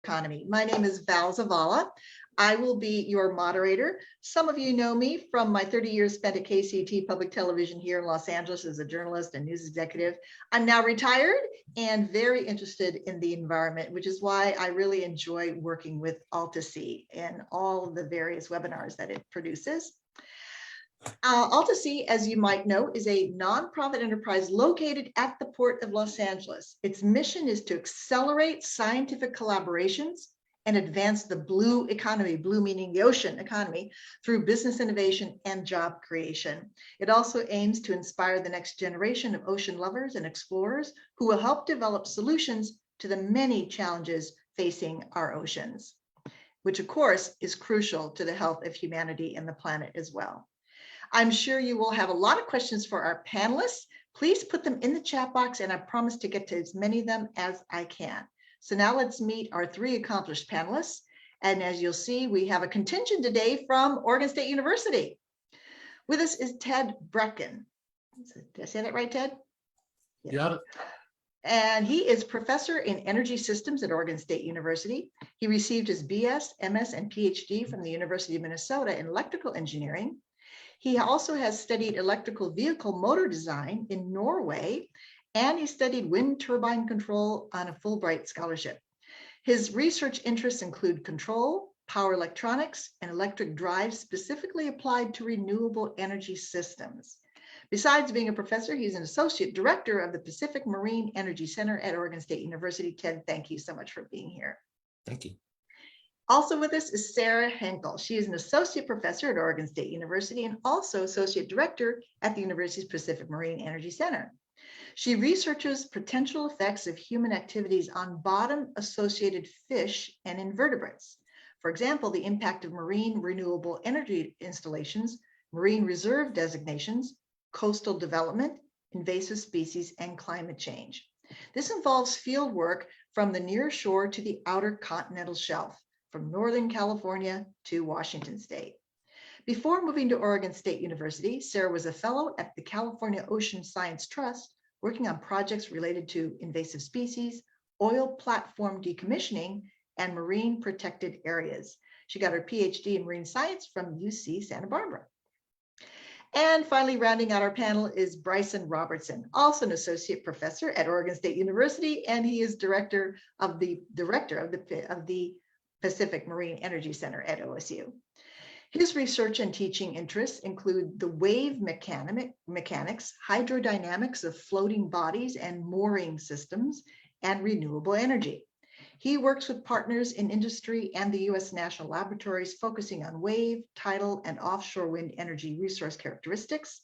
economy. My name is Val Zavala. I will be your moderator. Some of you know me from my 30 years spent at KCT Public Television here in Los Angeles as a journalist and news executive. I'm now retired and very interested in the environment, which is why I really enjoy working with AltaSea and all of the various webinars that it produces. AltaSea, as you might know, is a nonprofit enterprise located at the Port of Los Angeles. Its mission is to accelerate scientific collaborations and advance the blue economy, blue meaning the ocean economy, through business innovation and job creation. It also aims to inspire the next generation of ocean lovers and explorers who will help develop solutions to the many challenges facing our oceans, which of course is crucial to the health of humanity and the planet as well. I'm sure you will have a lot of questions for our panelists. Please put them in the chat box and I promise to get to as many of them as I can. So now let's meet our three accomplished panelists. And as you'll see, we have a contingent today from Oregon State University. With us is Ted Brekken. Did I say that right, Ted? Yeah. Got it. And he is professor in energy systems at Oregon State University. He received his BS, MS, and PhD from the University of Minnesota in electrical engineering. He also has studied electrical vehicle motor design in Norway, and he studied wind turbine control on a Fulbright scholarship. His research interests include control, power electronics, and electric drives specifically applied to renewable energy systems. Besides being a professor, he's an associate director of the Pacific Marine Energy Center at Oregon State University. Ted, thank you so much for being here. Thank you. Also with us is Sarah Henkel. She is an associate professor at Oregon State University and also associate director at the university's Pacific Marine Energy Center. She researches potential effects of human activities on bottom-associated fish and invertebrates. For example, the impact of marine renewable energy installations, marine reserve designations, coastal development, invasive species, and climate change. This involves field work from the near shore to the outer continental shelf, from Northern California to Washington State. Before moving to Oregon State University, Sarah was a fellow at the California Ocean Science Trust, working on projects related to invasive species, oil platform decommissioning, and marine protected areas. She got her PhD in marine science from UC Santa Barbara. And finally, rounding out our panel is Bryson Robertson, also an associate professor at Oregon State University, and he is director of the Pacific Marine Energy Center at OSU. His research and teaching interests include the wave mechanics, hydrodynamics of floating bodies and mooring systems, and renewable energy. He works with partners in industry and the U.S. national laboratories focusing on wave, tidal, and offshore wind energy resource characteristics,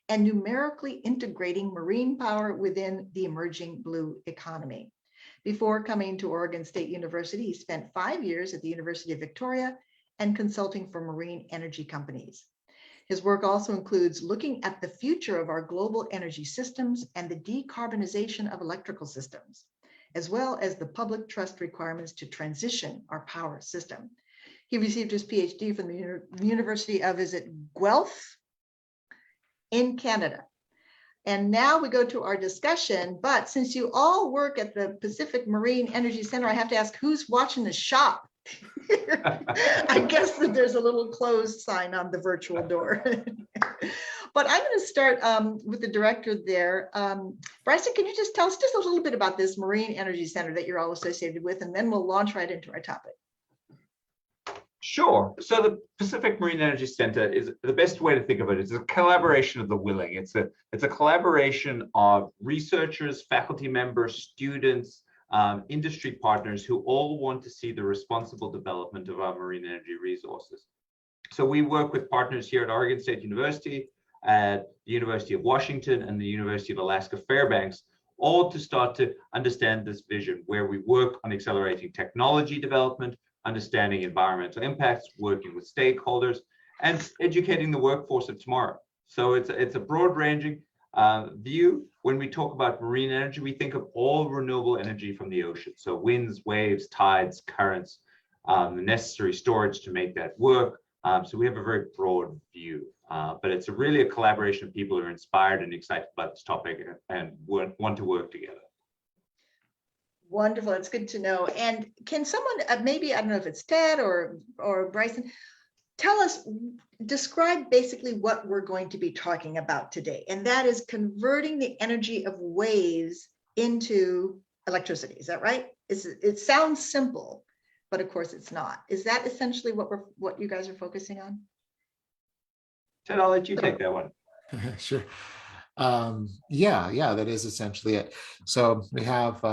and numerically integrating marine power within the emerging blue economy. Before coming to Oregon State University, he spent 5 years at the University of Victoria and consulting for marine energy companies. His work also includes looking at the future of our global energy systems and the decarbonization of electrical systems, as well as the public trust requirements to transition our power system. He received his PhD from the University of, Guelph in Canada. And now we go to our discussion, but since you all work at the Pacific Marine Energy Center, I have to ask, who's watching the shop? I guess that there's a little closed sign on the virtual door. But I'm going to start with the director there. Bryson, can you just tell us just a little bit about this Marine Energy Center that you're all associated with, and then we'll launch right into our topic. Sure. So the Pacific Marine Energy Center is the best way to think of it is a collaboration of the willing. It's a collaboration of researchers, faculty members, students, industry partners who all want to see the responsible development of our marine energy resources. So we work with partners here at Oregon State University, at the University of Washington, and the University of Alaska Fairbanks, all to start to understand this vision, where we work on accelerating technology development, understanding environmental impacts, working with stakeholders, and educating the workforce of tomorrow. So it's a broad-ranging view. When we talk about marine energy, we think of all renewable energy from the ocean. So winds, waves, tides, currents, the necessary storage to make that work. So we have a very broad view, but it's really a collaboration of people who are inspired and excited about this topic and want to work together. Wonderful. It's good to know. And can someone, maybe, I don't know if it's Ted or Bryson, tell us, describe basically what we're going to be talking about today. And that is converting the energy of waves into electricity. Is that right? It sounds simple, but of course it's not. Is that essentially what you guys are focusing on? Ted, I'll let you take that one. Sure. Yeah, that is essentially it. So we have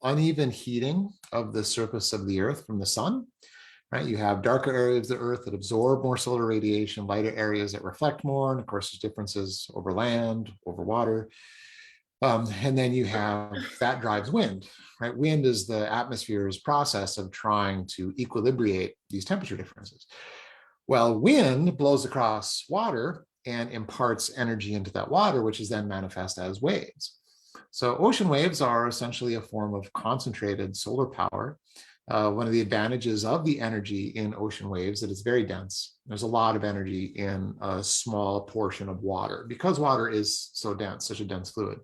uneven heating of the surface of the Earth from the sun, right? You have darker areas of the Earth that absorb more solar radiation, lighter areas that reflect more. And of course, there's differences over land, over water. And then you have, that drives wind, right? Wind is the atmosphere's process of trying to equilibrate these temperature differences. Well, wind blows across water and imparts energy into that water, which is then manifest as waves. So ocean waves are essentially a form of concentrated solar power. One of the advantages of the energy in ocean waves is that it's very dense. There's a lot of energy in a small portion of water because water is so dense, such a dense fluid.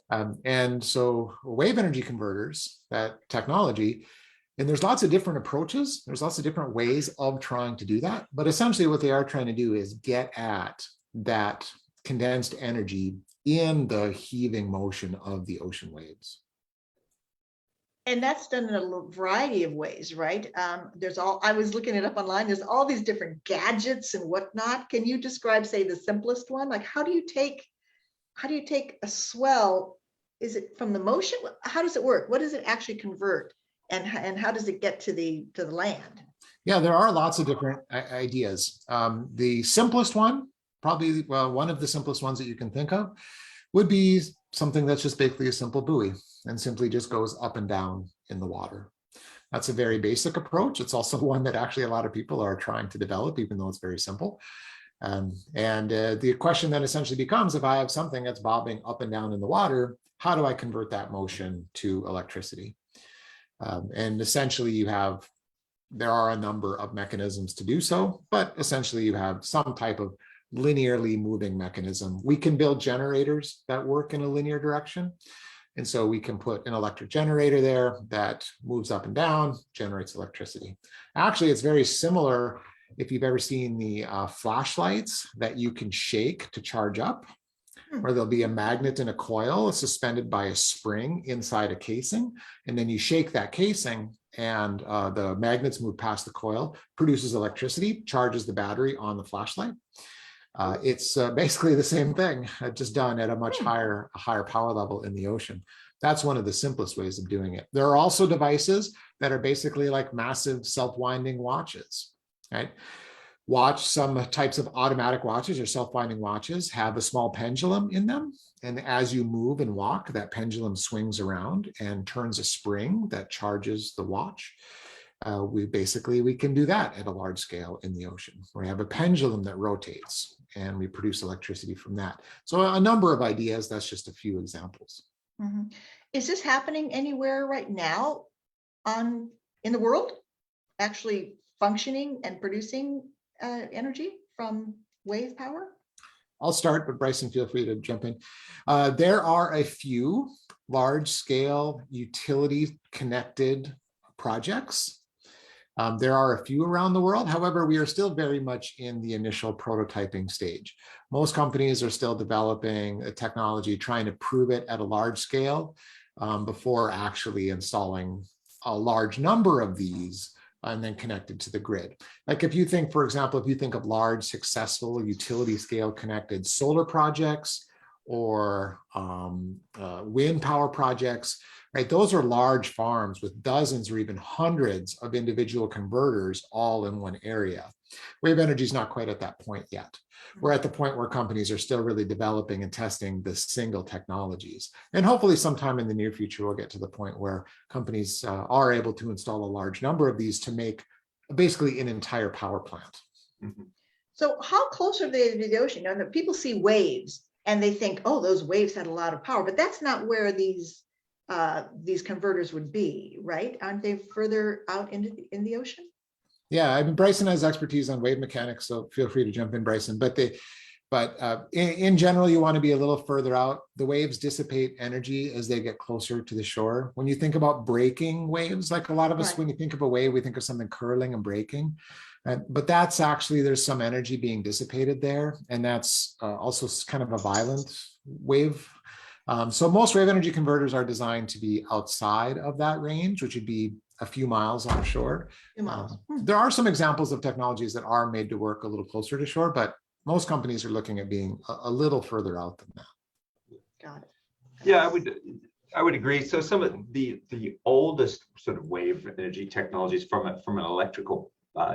And so wave energy converters, that technology, and there's lots of different approaches. There's lots of different ways of trying to do that. But essentially what they are trying to do is get at that condensed energy in the heaving motion of the ocean waves. And that's done in a variety of ways, right? I was looking it up online. There's all these different gadgets and whatnot. Can you describe, say, the simplest one? Like, how do you take a swell? Is it from the motion? How does it work? What does it actually convert? And how does it get to the land? Yeah, there are lots of different ideas. The simplest one, probably one of the simplest ones that you can think of, would be something that's just basically a simple buoy and simply just goes up and down in the water. That's a very basic approach. It's also one that actually a lot of people are trying to develop, even though it's very simple. The question then essentially becomes, if I have something that's bobbing up and down in the water, how do I convert that motion to electricity? And essentially there are a number of mechanisms to do so, but essentially you have some type of linearly moving mechanism. We can build generators that work in a linear direction. And so we can put an electric generator there that moves up and down, generates electricity. Actually, it's very similar if you've ever seen the flashlights that you can shake to charge up, where there'll be a magnet in a coil suspended by a spring inside a casing. And then you shake that casing and the magnets move past the coil, produces electricity, charges the battery on the flashlight. It's basically the same thing, just done at a much higher power level in the ocean. That's one of the simplest ways of doing it. There are also devices that are basically like massive self-winding watches, right? Some types of automatic watches or self-winding watches have a small pendulum in them. And as you move and walk, that pendulum swings around and turns a spring that charges the watch. We can do that at a large scale in the ocean. We have a pendulum that rotates and we produce electricity from that. So a number of ideas, that's just a few examples. Mm-hmm. Is this happening anywhere right now in the world, actually functioning and producing energy from wave power? I'll start, but Bryson, feel free to jump in. There are a few large-scale utility-connected projects. There are a few around the world. However, we are still very much in the initial prototyping stage. Most companies are still developing a technology, trying to prove it at a large scale before actually installing a large number of these and then connected to the grid. Like if you think, for example, if you think of large, successful utility scale connected solar projects or wind power projects, right? Those are large farms with dozens or even hundreds of individual converters all in one area. Wave energy is not quite at that point yet. We're at the point where companies are still really developing and testing the single technologies. And hopefully sometime in the near future, we'll get to the point where companies are able to install a large number of these to make basically an entire power plant. Mm-hmm. So how close are they to the ocean? Now, people see waves and they think, oh, those waves had a lot of power, but that's not where these converters would be, right? Aren't they further out in the ocean? Yeah, I mean, Bryson has expertise on wave mechanics, so feel free to jump in, Bryson. But But in general, you want to be a little further out. The waves dissipate energy as they get closer to the shore. When you think about breaking waves, like a lot of us, Right. when you think of a wave, we think of something curling and breaking. But that's actually, there's some energy being dissipated there. And that's also kind of a violent wave. So most wave energy converters are designed to be outside of that range, which would be a few miles offshore. There are some examples of technologies that are made to work a little closer to shore, but most companies are looking at being a little further out than that. Got it. Yeah, I would agree. So some of the oldest sort of wave energy technologies from an electrical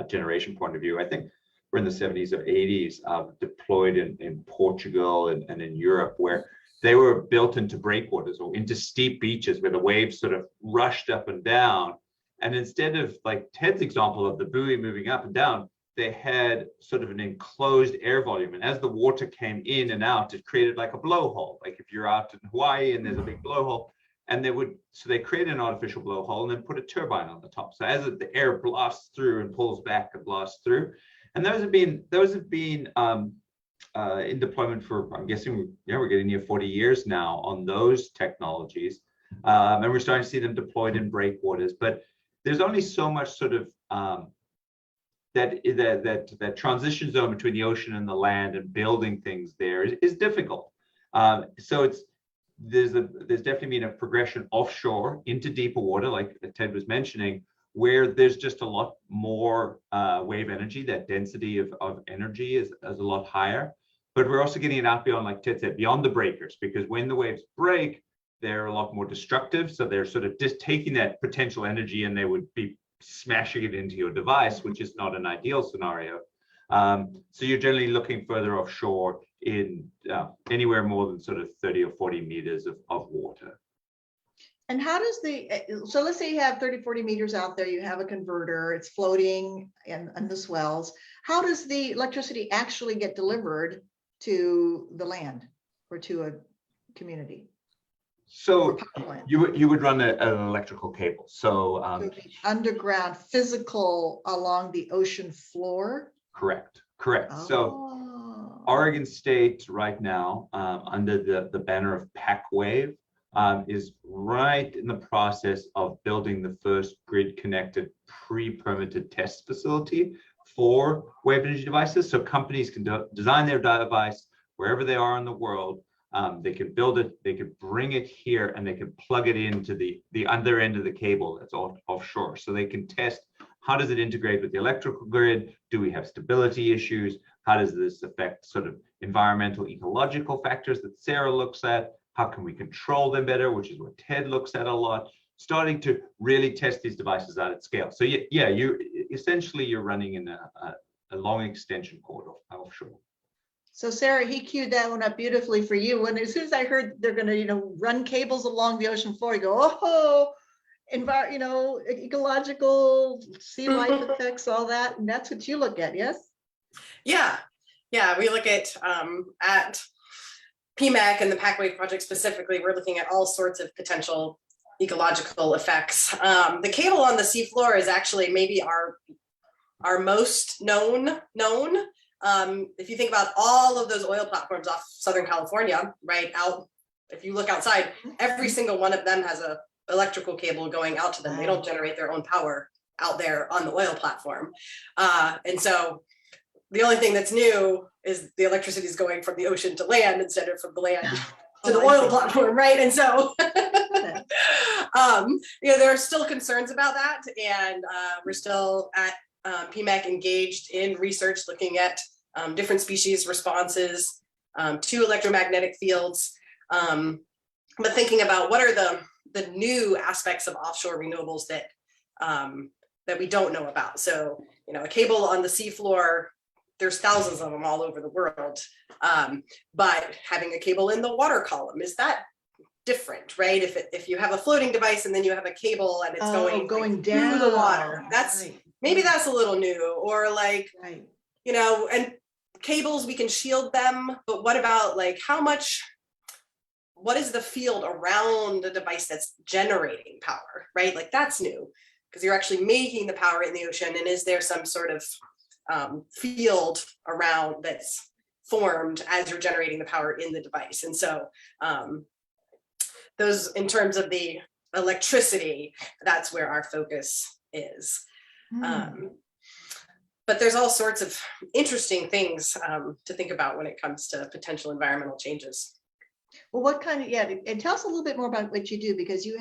generation point of view, I think we're in the 70s or 80s, deployed in Portugal and in Europe, where they were built into breakwaters or into steep beaches where the waves sort of rushed up and down. And instead of like Ted's example of the buoy moving up and down, they had sort of an enclosed air volume. And as the water came in and out, it created like a blowhole. Like if you're out in Hawaii and there's a big blowhole, and they created an artificial blowhole and then put a turbine on the top. So as the air blasts through and pulls back and blasts through. And those have been in deployment for, I'm guessing, we're getting near 40 years now on those technologies. And we're starting to see them deployed in breakwaters. But there's only so much sort of that transition zone between the ocean and the land and building things there is difficult. So there's definitely been a progression offshore into deeper water, like Ted was mentioning, where there's just a lot more wave energy. That density of energy is a lot higher. But we're also getting it out beyond, like Ted said, beyond the breakers, because when the waves break, they're a lot more destructive. So they're sort of just taking that potential energy and they would be smashing it into your device, which is not an ideal scenario. So you're generally looking further offshore in anywhere more than sort of 30 or 40 meters of water. And how does so let's say you have 30, 40 meters out there, you have a converter, it's floating in the swells. How does the electricity actually get delivered to the land or to a community? So you would run an electrical cable. So underground, physical along the ocean floor? Correct. Oh. So Oregon State right now, under the banner of PacWave, is right in the process of building the first grid-connected pre-permitted test facility for wave energy devices. So companies can design their device wherever they are in the world. They could build it, they could bring it here, and they could plug it into the other end of the cable that's offshore. So they can test, how does it integrate with the electrical grid? Do we have stability issues? How does this affect sort of environmental, ecological factors that Sarah looks at? How can we control them better, which is what Ted looks at a lot, starting to really test these devices out at scale. So yeah, you're running in a long extension cord offshore. So Sarah, he queued that one up beautifully for you. When as soon as I heard they're going to, run cables along the ocean floor, you go, oh, ecological, sea life effects, all that, and that's what you look at, yes? Yeah, we look at PMEC and the PacWave project specifically. We're looking at all sorts of potential ecological effects. The cable on the seafloor is actually maybe our most known. If you think about all of those oil platforms off Southern California, right out, if you look outside, every single one of them has a electrical cable going out to them. They don't generate their own power out there on the oil platform. And so the only thing that's new is the electricity is going from the ocean to land instead of from the land to the oil platform, right? And so, there are still concerns about that. And we're still at PMEC engaged in research looking at different species responses to electromagnetic fields, but thinking about what are the new aspects of offshore renewables that we don't know about. So, a cable on the seafloor, there's thousands of them all over the world, but having a cable in the water column, is that different, right? If you have a floating device and then you have a cable and it's going down through the water, maybe that's a little new, or and cables, we can shield them, but what about what is the field around a device that's generating power, right? That's new, because you're actually making the power in the ocean, and is there some sort of field around that's formed as you're generating the power in the device. And so those, in terms of the electricity, that's where our focus is. But there's all sorts of interesting things to think about when it comes to potential environmental changes. Well, what kind of, yeah, and tell us a little bit more about what you do, because you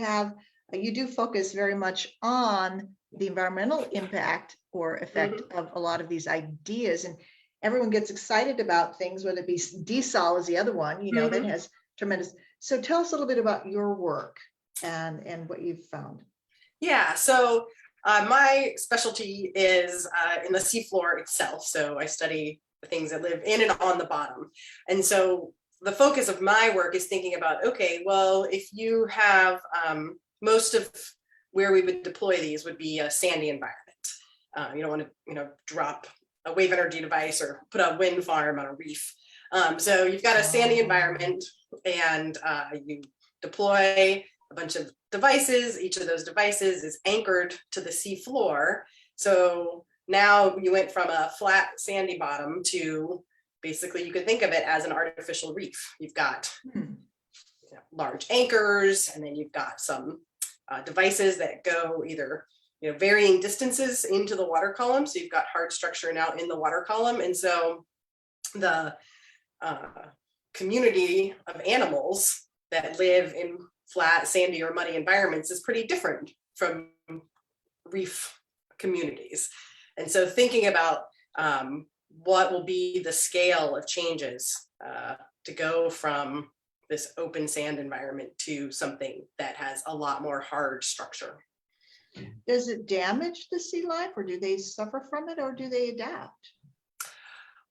do focus very much on the environmental impact or effect of a lot of these ideas, and everyone gets excited about things, whether it be desal is the other one, you know, that has tremendous. So tell us a little bit about your work and what you've found. Yeah, so my specialty is in the seafloor itself. So I study the things that live in and on the bottom. And so the focus of my work is thinking about, okay, well, if you have most of where we would deploy these would be a sandy environment. You don't want to, you know, drop a wave energy device or put a wind farm on a reef. So you've got a sandy environment, and you deploy a bunch of devices. Each of those devices is anchored to the sea floor. So now you went from a flat sandy bottom to basically, you could think of it as an artificial reef. You've got large anchors, and then you've got some devices that go either, you know, varying distances into the water column. So you've got hard structure now in the water column. And so the community of animals that live in flat, sandy, or muddy environments is pretty different from reef communities. And so thinking about what will be the scale of changes to go from this open sand environment to something that has a lot more hard structure. Does it damage the sea life, or do they suffer from it, or do they adapt?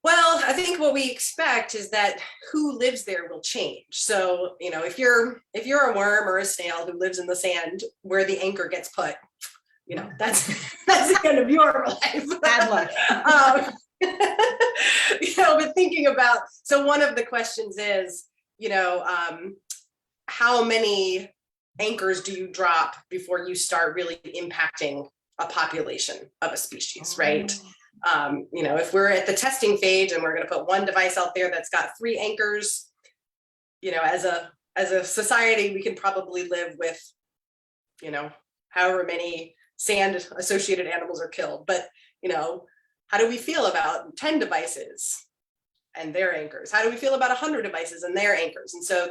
Well, I think what we expect is that who lives there will change. So, you know, if you're a worm or a snail who lives in the sand where the anchor gets put, you know, that's the end of your life. Bad luck. You know, but thinking about, so one of the questions is, you know, how many anchors do you drop before you start really impacting a population of a species, right? You know, if we're at the testing phase and we're going to put one device out there that's got 3 anchors, you know, as a society, we can probably live with, you know, however many sand associated animals are killed. But, you know, how do we feel about 10 devices and their anchors? How do we feel about 100 devices and their anchors? And so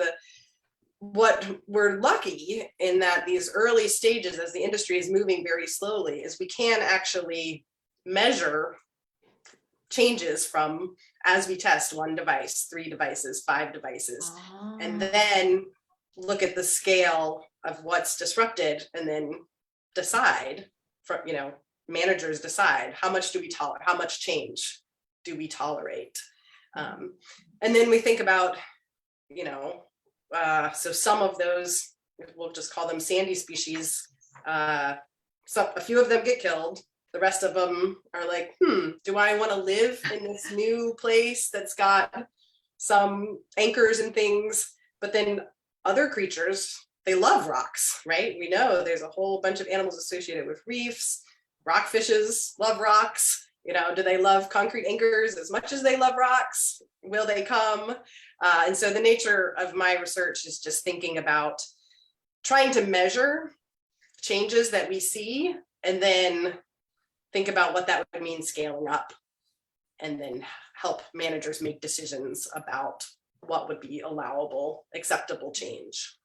what we're lucky in that these early stages, as the industry is moving very slowly, is we can actually measure changes from, as we test 1 device, 3 devices, 5 devices, and then look at the scale of what's disrupted, and then decide, from, you know, managers decide how much do we tolerate, how much change do we tolerate, and then we think about, you know, so some of those, we'll just call them sandy species, so a few of them get killed. The rest of them are like, do I want to live in this new place that's got some anchors and things? But then other creatures, they love rocks, right? We know there's a whole bunch of animals associated with reefs. Rockfishes love rocks. You know, do they love concrete anchors as much as they love rocks? Will they come? And so the nature of my research is just thinking about trying to measure changes that we see, and then think about what that would mean scaling up, and then help managers make decisions about what would be allowable, acceptable change.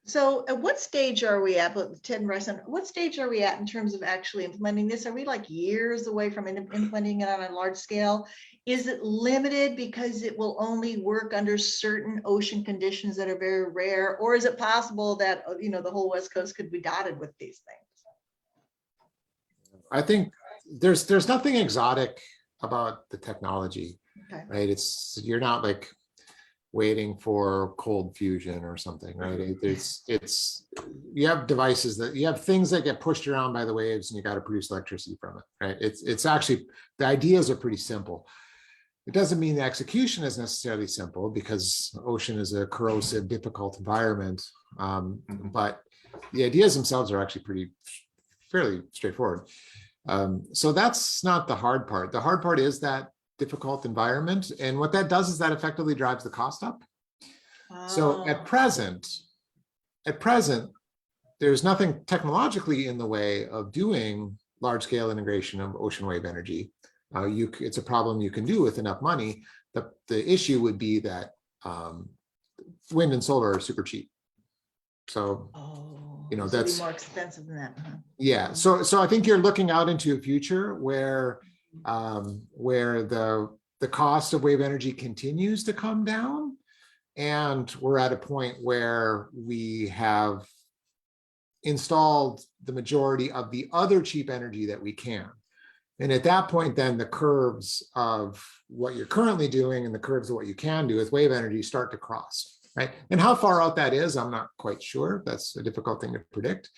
So at what stage are we at, Ted and Bryson, what stage are we at in terms of actually implementing this? Are we like years away from implementing it on a large scale? Is it limited because it will only work under certain ocean conditions that are very rare? Or is it possible that, you know, the whole West Coast could be dotted with these things? I think there's nothing exotic about the technology, right? You're not like waiting for cold fusion or something, right? You have devices you have things that get pushed around by the waves, and you got to produce electricity from it, right? It's actually, the ideas are pretty simple. It doesn't mean the execution is necessarily simple, because ocean is a corrosive, difficult environment, but the ideas themselves are actually fairly straightforward. So that's not the hard part. The hard part is that difficult environment. And what that does is that effectively drives the cost up. So at present, there's nothing technologically in the way of doing large-scale integration of ocean wave energy. It's a problem you can do with enough money. The issue would be that wind and solar are super cheap. So, that's more expensive than that. Huh? Yeah. So I think you're looking out into a future where the cost of wave energy continues to come down, and we're at a point where we have installed the majority of the other cheap energy that we can. And at that point, then the curves of what you're currently doing and the curves of what you can do with wave energy start to cross, right? And how far out that is, I'm not quite sure. That's a difficult thing to predict.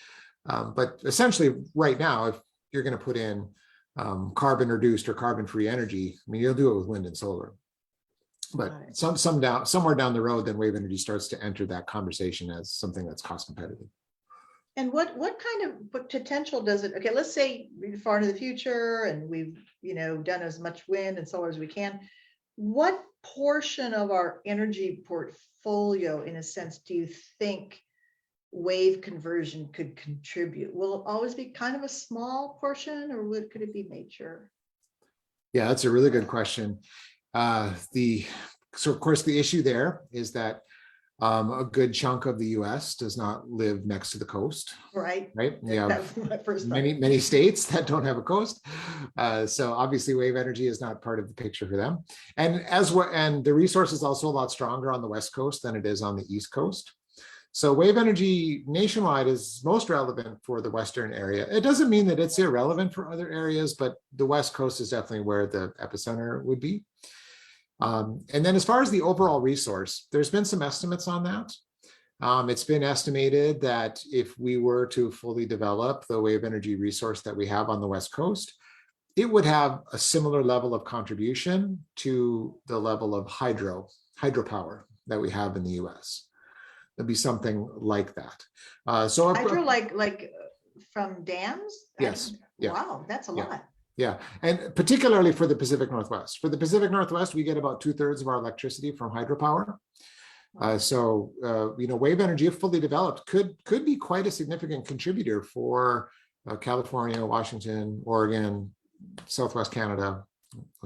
But essentially right now, if you're going to put in carbon reduced or carbon free energy, I mean, you'll do it with wind and solar. But somewhere down the road, then wave energy starts to enter that conversation as something that's cost competitive. And what kind of potential does it? Okay, let's say we're far into the future and we've done as much wind and solar as we can. What portion of our energy portfolio, in a sense, do you think wave conversion could contribute? Will it always be kind of a small portion, or could it be major? Yeah, that's a really good question. So of course the issue there is that a good chunk of the U.S. does not live next to the coast. Right. We That have was my first thought. many states that don't have a coast. So obviously wave energy is not part of the picture for them. And the resource is also a lot stronger on the West Coast than it is on the East Coast. So wave energy nationwide is most relevant for the Western area. It doesn't mean that it's irrelevant for other areas, but the West Coast is definitely where the epicenter would be. And then as far as the overall resource, there's been some estimates on that. It's been estimated that if we were to fully develop the wave energy resource that we have on the West Coast, it would have a similar level of contribution to the level of hydropower that we have in the US. It'd be something like that. Hydro, like from dams? Yes. Yeah. Wow, that's a lot. Yeah, and particularly for the Pacific Northwest. For the Pacific Northwest, we get about 2/3 of our electricity from hydropower. Wave energy, if fully developed, could be quite a significant contributor for California, Washington, Oregon, Southwest Canada.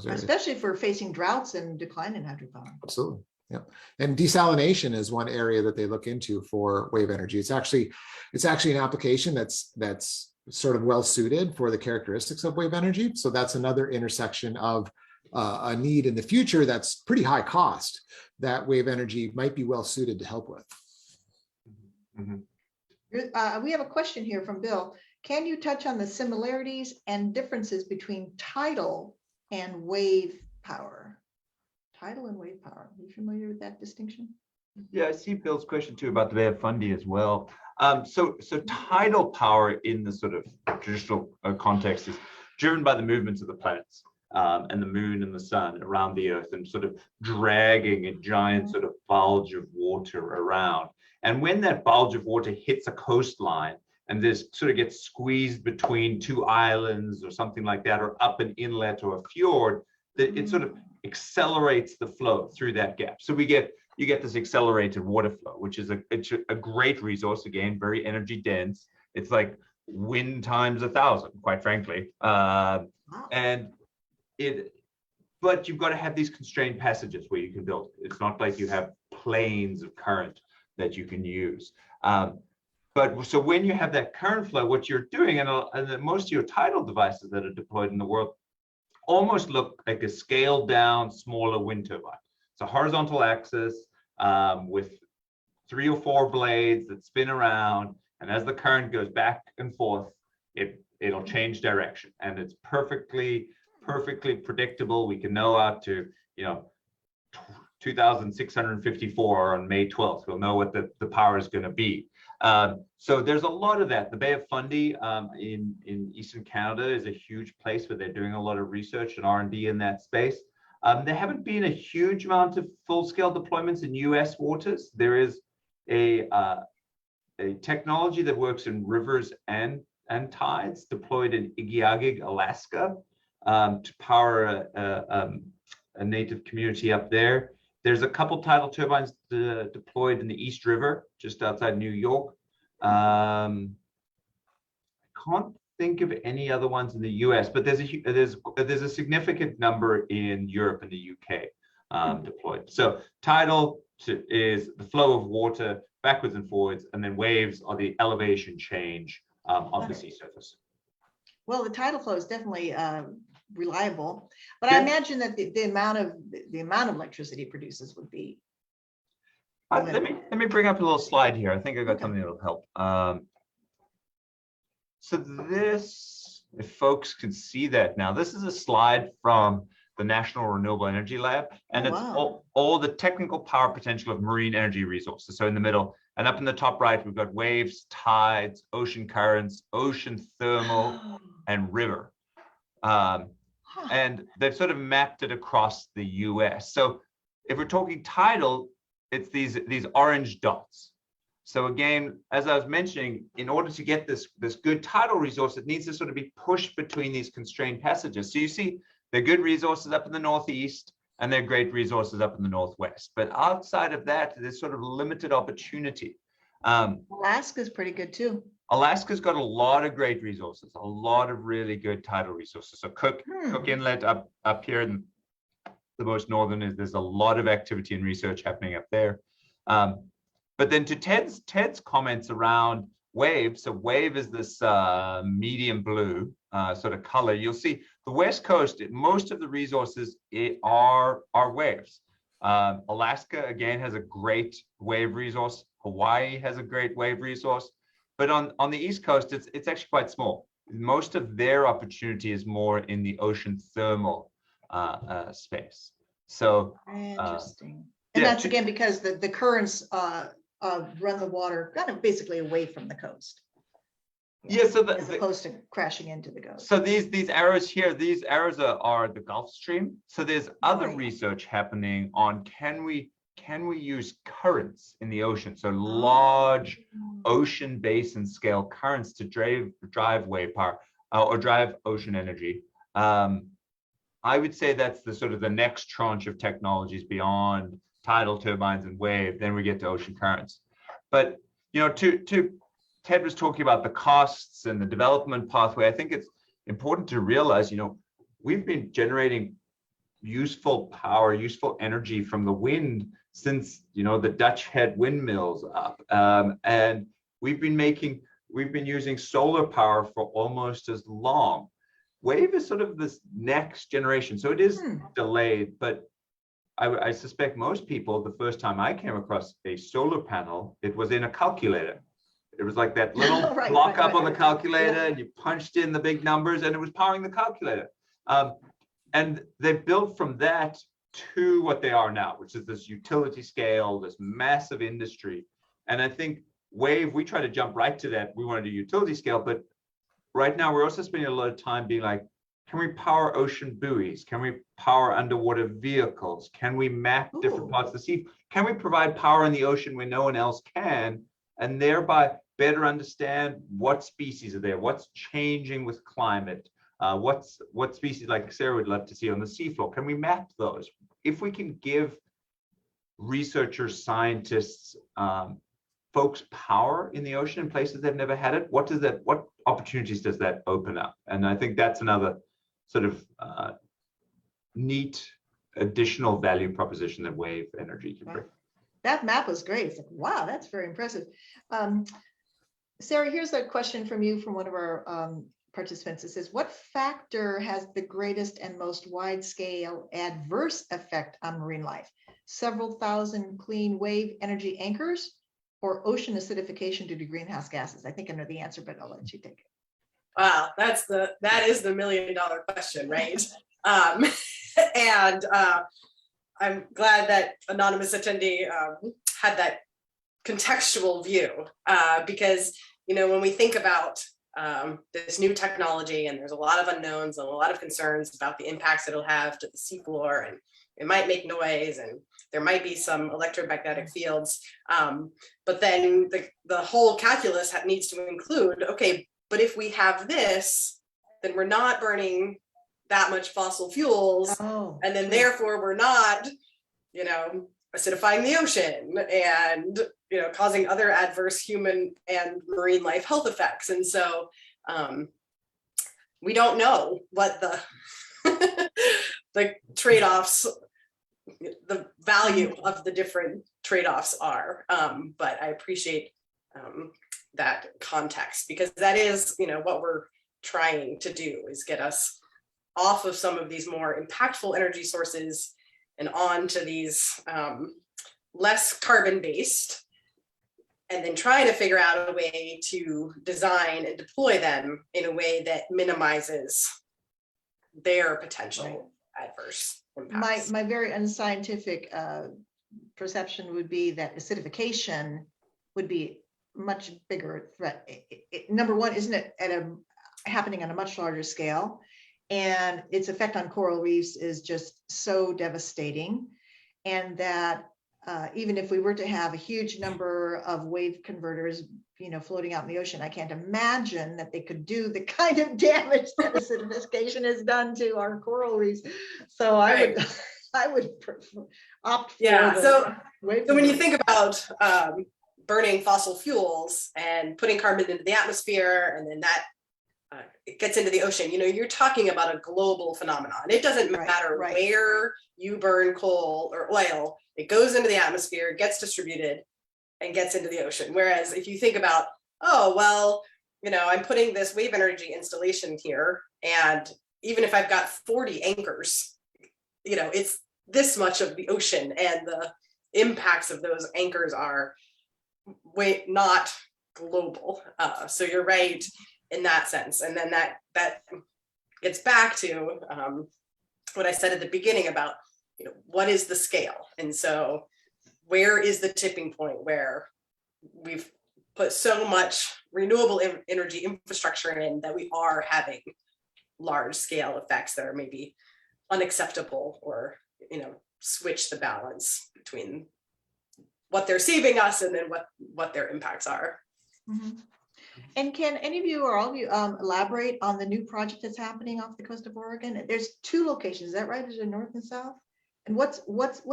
Especially for facing droughts and decline in hydropower. Absolutely. Yeah, and desalination is one area that they look into for wave energy. It's actually an application that's sort of well suited for the characteristics of wave energy. So that's another intersection of a need in the future that's pretty high cost that wave energy might be well suited to help with. Mm-hmm. We have a question here from Bill. Can you touch on the similarities and differences between tidal and wave power? Tidal and wave power. Are you familiar with that distinction? Yeah, I see Bill's question too about the Bay of Fundy as well. So tidal power in the sort of traditional context is driven by the movements of the planets and the moon and the sun around the earth, and sort of dragging a giant sort of bulge of water around. And when that bulge of water hits a coastline and this sort of gets squeezed between two islands or something like that, or up an inlet or a fjord, that it sort of accelerates the flow through that gap. So you get this accelerated water flow, which is a great resource, again, very energy dense. It's like wind times 1,000, quite frankly. But you've got to have these constrained passages where you can build. It's not like you have planes of current that you can use. So when you have that current flow, what you're doing, and most of your tidal devices that are deployed in the world almost look like a scaled down, smaller wind turbine. It's a horizontal axis with 3 or 4 blades that spin around, and as the current goes back and forth, it'll change direction, and it's perfectly predictable. We can know out to 2,654 on May 12th. We'll know what the power is going to be. So there's a lot of that. The Bay of Fundy in Eastern Canada is a huge place where they're doing a lot of research and R&D in that space. There haven't been a huge amount of full-scale deployments in US waters. There is a technology that works in rivers and tides deployed in Igiugig, Alaska, to power a native community up there. There's a couple tidal turbines deployed in the East River, just outside New York. I can't think of any other ones in the US, but there's a significant number in Europe and the UK deployed. So tidal is the flow of water backwards and forwards, and then waves are the elevation change of the sea surface. Well, the tidal flow is definitely reliable, but I imagine that the amount of electricity it produces would be. Let me bring up a little slide here. I think I got something that'll help. So this, if folks can see that now, this is a slide from the National Renewable Energy Lab, and it's all the technical power potential of marine energy resources. So in the middle and up in the top right, we've got waves, tides, ocean currents, ocean thermal, and river. And they've sort of mapped it across the US. So if we're talking tidal, it's these orange dots. So again, as I was mentioning, in order to get this good tidal resource, it needs to sort of be pushed between these constrained passages. So you see, they're good resources up in the Northeast, and they're great resources up in the Northwest. But outside of that, there's sort of limited opportunity. Alaska's pretty good too. Alaska's got a lot of great resources, a lot of really good tidal resources. So Cook Inlet up here in the most northern, there's a lot of activity and research happening up there. But then to Ted's comments around wave, so wave is this medium blue sort of color. You'll see the West Coast, most of the resources are waves. Alaska, again, has a great wave resource. Hawaii has a great wave resource. But on the East Coast, it's actually quite small. Most of their opportunity is more in the ocean thermal space. So interesting. And that's again because the currents run the water kind of basically away from the coast. Yeah, so as opposed to crashing into the coast. So these arrows here, these arrows are the Gulf Stream. So there's other research happening on can we use currents in the ocean? So large ocean basin scale currents to drive wave power or drive ocean energy. I would say that's the sort of the next tranche of technologies beyond tidal turbines and wave. Then we get to ocean currents. But you know, to Ted was talking about the costs and the development pathway. I think it's important to realize, you know, we've been generating useful power, useful energy from the wind since, you know, the Dutch had windmills up. And we've been using solar power for almost as long. Wave is sort of this next generation. So it is delayed, but I suspect most people, the first time I came across a solar panel, it was in a calculator. It was like that little block up on the calculator, and you punched in the big numbers, and it was powering the calculator. And they've built from that to what they are now, which is this utility scale, this massive industry. And I think wave, we try to jump right to that. We want to do utility scale, but right now we're also spending a lot of time being like, can we power ocean buoys? Can we power underwater vehicles? Can we map different parts of the sea? Can we provide power in the ocean when no one else can? And thereby better understand what species are there, what's changing with climate, what species like Sarah would love to see on the seafloor. Can we map those? If we can give researchers, scientists, folks power in the ocean in places they've never had it, what opportunities does that open up? And I think that's another sort of neat additional value proposition that wave energy can bring. That map was great. It's like, wow, that's very impressive. Sarah, here's a question from you from one of our participants. It says, what factor has the greatest and most wide-scale adverse effect on marine life? Several thousand clean wave energy anchors or ocean acidification due to greenhouse gases? I think I know the answer, but I'll let you take it. Wow, that is the $1 million question, right? And I'm glad that anonymous attendee had that contextual view because, you know, when we think about this new technology, and there's a lot of unknowns and a lot of concerns about the impacts it'll have to the seafloor, and it might make noise, and there might be some electromagnetic fields. But then the whole calculus needs to include, okay, but if we have this, then we're not burning that much fossil fuels, Oh, and then therefore we're not, you know, acidifying the ocean and, you know, causing other adverse human and marine life health effects. And so we don't know what the the trade-offs, the value of the different trade-offs are. But I appreciate that context, because that is, you know, what we're trying to do, is get us off of some of these more impactful energy sources and on to these less carbon-based, and then trying to figure out a way to design and deploy them in a way that minimizes their potential adverse impacts. my very unscientific perception would be that acidification would be much bigger threat. Number one, isn't it happening on a much larger scale, and its effect on coral reefs is just so devastating, and that even if we were to have a huge number of wave converters, you know, floating out in the ocean, I can't imagine that they could do the kind of damage that acidification has done to our coral reefs. So Right. I would opt for So wave when you converters. think about burning fossil fuels and putting carbon into the atmosphere, and then that it gets into the ocean, you know, you're talking about a global phenomenon. It doesn't matter where you burn coal or oil, it goes into the atmosphere, gets distributed, and gets into the ocean. Whereas if you think about, oh, well, you know, I'm putting this wave energy installation here, and even if I've got 40 anchors, you know, it's this much of the ocean, and the impacts of those anchors are not global. So you're right in that sense. And then that gets back to what I said at the beginning about, you know, what is the scale? And so where is the tipping point where we've put so much renewable energy infrastructure in that we are having large scale effects that are maybe unacceptable, or, you know, switch the balance between what they're saving us and then what their impacts are. Mhm. And can any of you or all of you elaborate on the new project that's happening off the coast of Oregon? There's 2 locations, is that right? Is it north and south? And what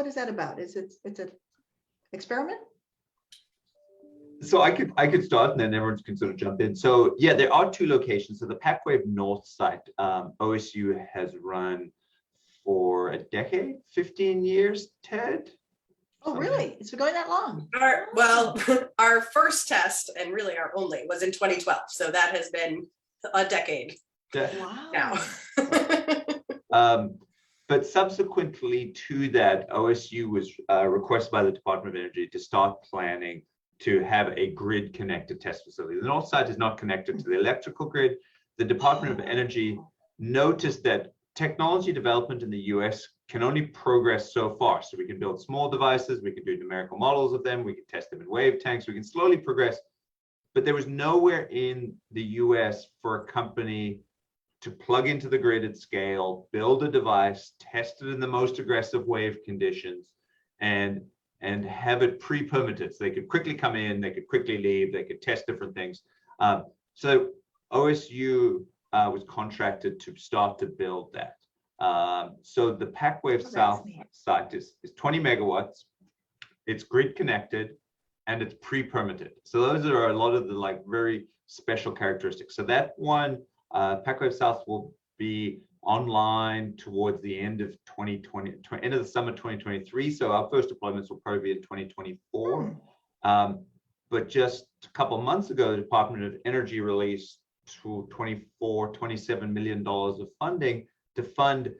is that about? It's an experiment? So I could start, and then everyone can sort of jump in. So yeah, there are 2 locations. So the PacWave North site, OSU has run for a decade, 15 years, Ted? Oh, really? It's been going that long? Our first test, and really our only, was in 2012. So that has been a decade Wow. now. But subsequently to that, OSU was requested by the Department of Energy to start planning to have a grid connected test facility. The north side is not connected to the electrical grid. The Department of Energy noticed that technology development in the US can only progress so far. So we can build small devices, we can do numerical models of them, we can test them in wave tanks, we can slowly progress. But there was nowhere in the US for a company to plug into the grid at scale, build a device, test it in the most aggressive wave conditions, and have it pre-permitted. So they could quickly come in, they could quickly leave, they could test different things. So OSU was contracted to start to build that. So the PacWave South site is 20 megawatts, it's grid connected, and it's pre-permitted. So those are a lot of the like very special characteristics. So that one, PacWave South will be online towards the end of 2020, end of the summer 2023. So our first deployments will probably be in 2024. But just a couple of months ago, the Department of Energy released $27 million of funding to fund, I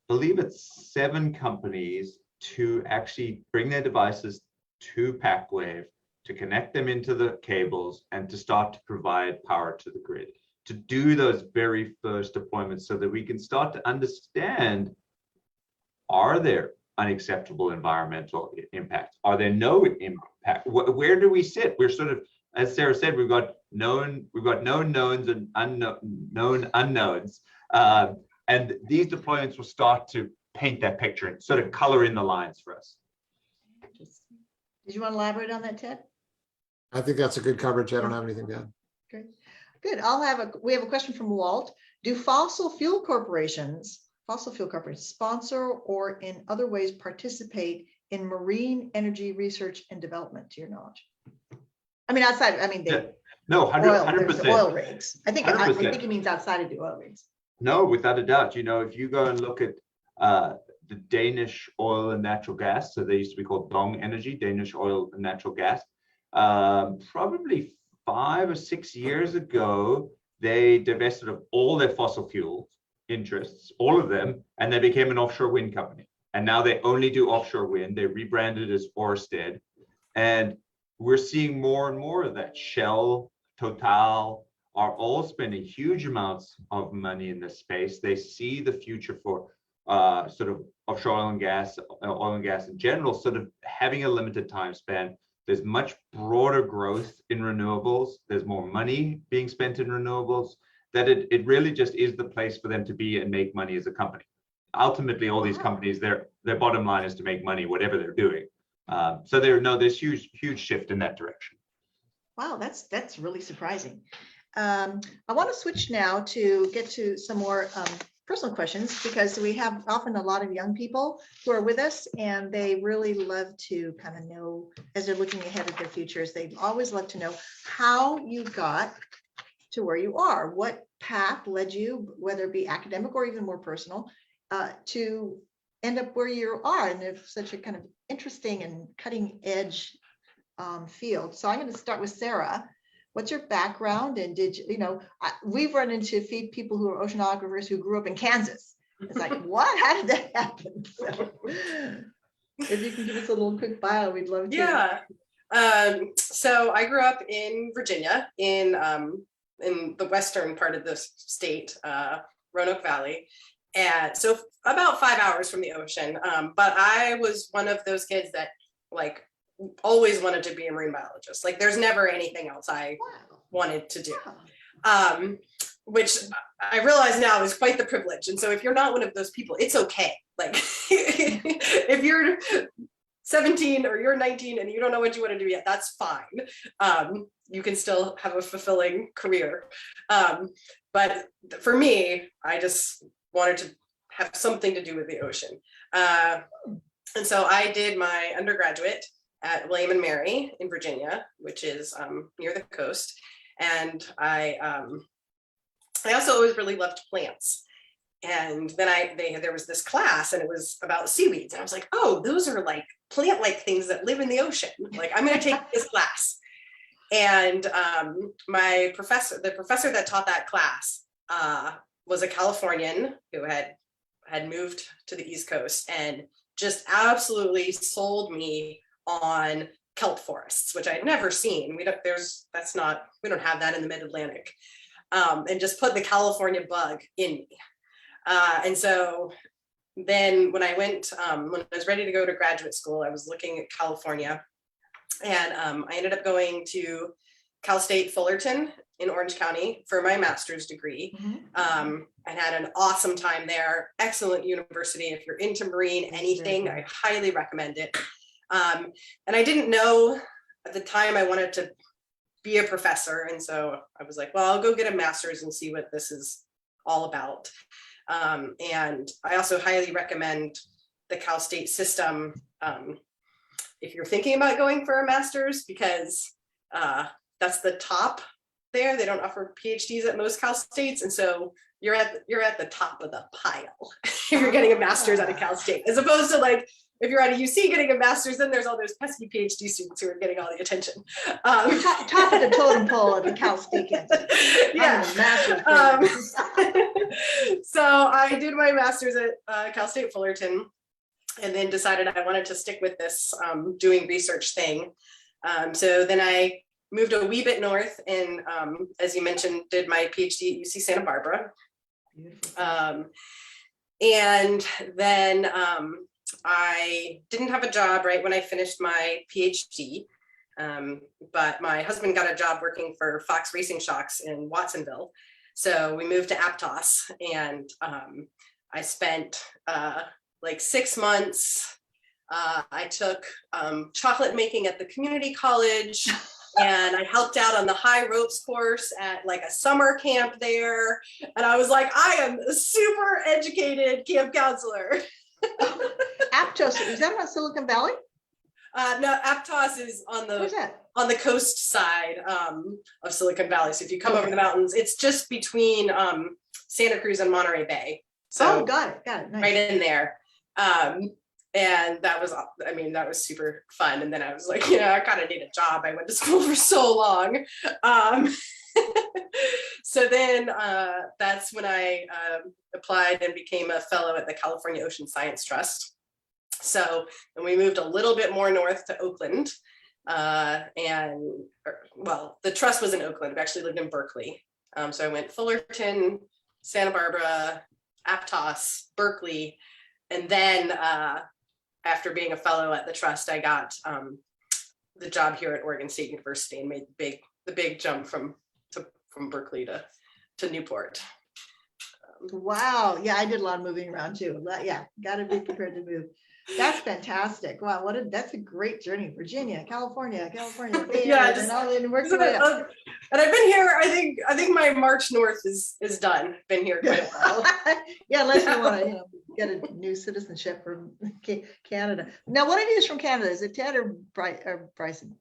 believe it's 7 companies to actually bring their devices to PacWave, to connect them into the cables, and to start to provide power to the grid, to do those very first deployments so that we can start to understand, are there unacceptable environmental impacts? Are there no impact? Where do we sit? We're sort of, as Sarah said, we've got known knowns and known unknowns. And these deployments will start to paint that picture and sort of color in the lines for us. Did you want to elaborate on that, Ted? I think that's a good coverage. I don't have anything to add. Great. Good. We have a question from Walt. Do fossil fuel corporations sponsor or in other ways participate in marine energy research and development, to your knowledge? I mean, outside, I mean, they, No, there's 100%. oil rigs. I think 100%. it means outside of the oil rigs. No, without a doubt. You know, if you go and look at the Danish oil and natural gas, so they used to be called Dong Energy, Danish oil and natural gas. Probably 5 or 6 years ago, they divested of all their fossil fuel interests, all of them, and they became an offshore wind company. And now they only do offshore wind. They rebranded as Ørsted. And we're seeing more and more of that. Shell, Total are all spending huge amounts of money in this space. They see the future for sort of offshore oil and gas in general, sort of having a limited time span. There's much broader growth in renewables. There's more money being spent in renewables, that it really just is the place for them to be and make money as a company. Ultimately, all these companies, their bottom line is to make money, whatever they're doing. So there's huge shift in that direction. Wow, that's really surprising. I want to switch now to get to some more personal questions, because we have often a lot of young people who are with us, and they really love to kind of know, as they're looking ahead at their futures, they always love to know how you got to where you are. What path led you, whether it be academic or even more personal, to end up where you are in such a kind of interesting and cutting edge field. So I'm going to start with Sarah. What's your background? And did you know, we've run into people who are oceanographers who grew up in Kansas. It's like, what? How did that happen? So if you can give us a little quick bio, we'd love to. Yeah. So I grew up in Virginia, in the western part of the state, Roanoke Valley. And so about 5 hours from the ocean. But I was one of those kids that like always wanted to be a marine biologist. Like there's never anything else I wanted to do, which I realize now is quite the privilege. And so if you're not one of those people, it's okay. Like if you're 17 or you're 19 and you don't know what you want to do yet, that's fine. You can still have a fulfilling career. But for me, I just wanted to have something to do with the ocean. And so I did my undergraduate at William and Mary in Virginia, which is near the coast. And I also always really loved plants. And then there was this class and it was about seaweeds. And I was like, oh, those are like plant-like things that live in the ocean. Like, I'm gonna take this class. And the professor that taught that class was a Californian who had moved to the East Coast and just absolutely sold me on kelp forests, which I'd never seen. We don't have that in the mid-Atlantic, and just put the California bug in me. And so then when I went, when I was ready to go to graduate school, I was looking at California, and I ended up going to Cal State Fullerton in Orange County for my master's degree. I had an awesome time there. Excellent university. If you're into marine anything, I highly recommend it. And I didn't know at the time I wanted to be a professor. And so I was like, well, I'll go get a master's and see what this is all about. And I also highly recommend the Cal State system if you're thinking about going for a master's, because that's the top there. They don't offer PhDs at most Cal States. And so you're at the top of the pile if you're getting a master's at a Cal State, as opposed to like, if you're at a UC getting a master's, then there's all those pesky PhD students who are getting all the attention. You're top of the totem pole at the Cal State campus. Yeah. So I did my master's at Cal State Fullerton, and then decided I wanted to stick with this doing research thing. So then I moved a wee bit north and, as you mentioned, did my PhD at UC Santa Barbara. And then I didn't have a job right when I finished my PhD, but my husband got a job working for Fox Racing Shocks in Watsonville. So we moved to Aptos, and I spent like 6 months. I took chocolate making at the community college. And I helped out on the high ropes course at like a summer camp there. And I was like, I am a super educated camp counselor. Aptos, is that on Silicon Valley? No, Aptos is on Where's the that? coast side of Silicon Valley. So if you come over the mountains, it's just between Santa Cruz and Monterey Bay. So Oh, got it. Nice. right in there. And that was, I mean, that was super fun. And then I was like, I kind of need a job. I went to school for so long. So then that's when I applied and became a fellow at the California Ocean Science Trust. So then we moved a little bit more north to Oakland. The trust was in Oakland. We actually lived in Berkeley. So I went Fullerton, Santa Barbara, Aptos, Berkeley. And then after being a fellow at the trust, I got the job here at Oregon State University and made the big jump from Berkeley to Newport. Wow. Yeah, I did a lot of moving around too. Yeah, got to be prepared to move. That's fantastic. Wow, that's a great journey. Virginia, California, Bay Area, and working way up. And I've been here. I think my march north is done. Been here quite a while. Yeah, unless you want to, get a new citizenship from Canada. Now, one of you is from Canada. Is it Ted or Bryson?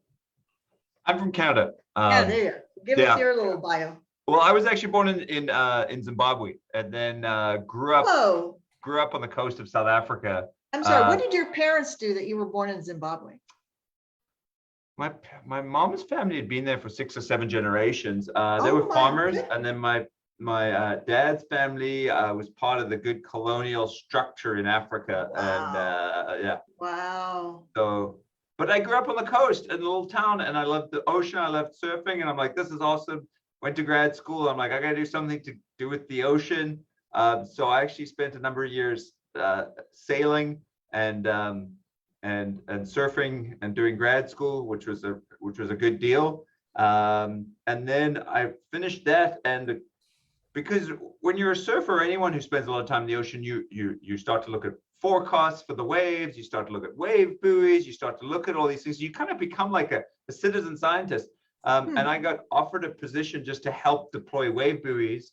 I'm from Canada. Yeah, there you go. Give us your little bio. Well, I was actually born in Zimbabwe, and then grew up on the coast of South Africa. I'm sorry, what did your parents do that you were born in Zimbabwe? My mom's family had been there for 6 or 7 generations. They were farmers, and then my dad's family was part of the good colonial structure in Africa. Wow. And Wow. So, but I grew up on the coast in a little town, and I loved the ocean. I loved surfing, and I'm like, this is awesome. Went to grad school. I'm like, I got to do something to do with the ocean. So I actually spent a number of years sailing and surfing and doing grad school, which was a good deal. And then I finished that, and because when you're a surfer, anyone who spends a lot of time in the ocean, you start to look at forecasts for the waves, you start to look at wave buoys, you start to look at all these things. You kind of become like a citizen scientist. And I got offered a position just to help deploy wave buoys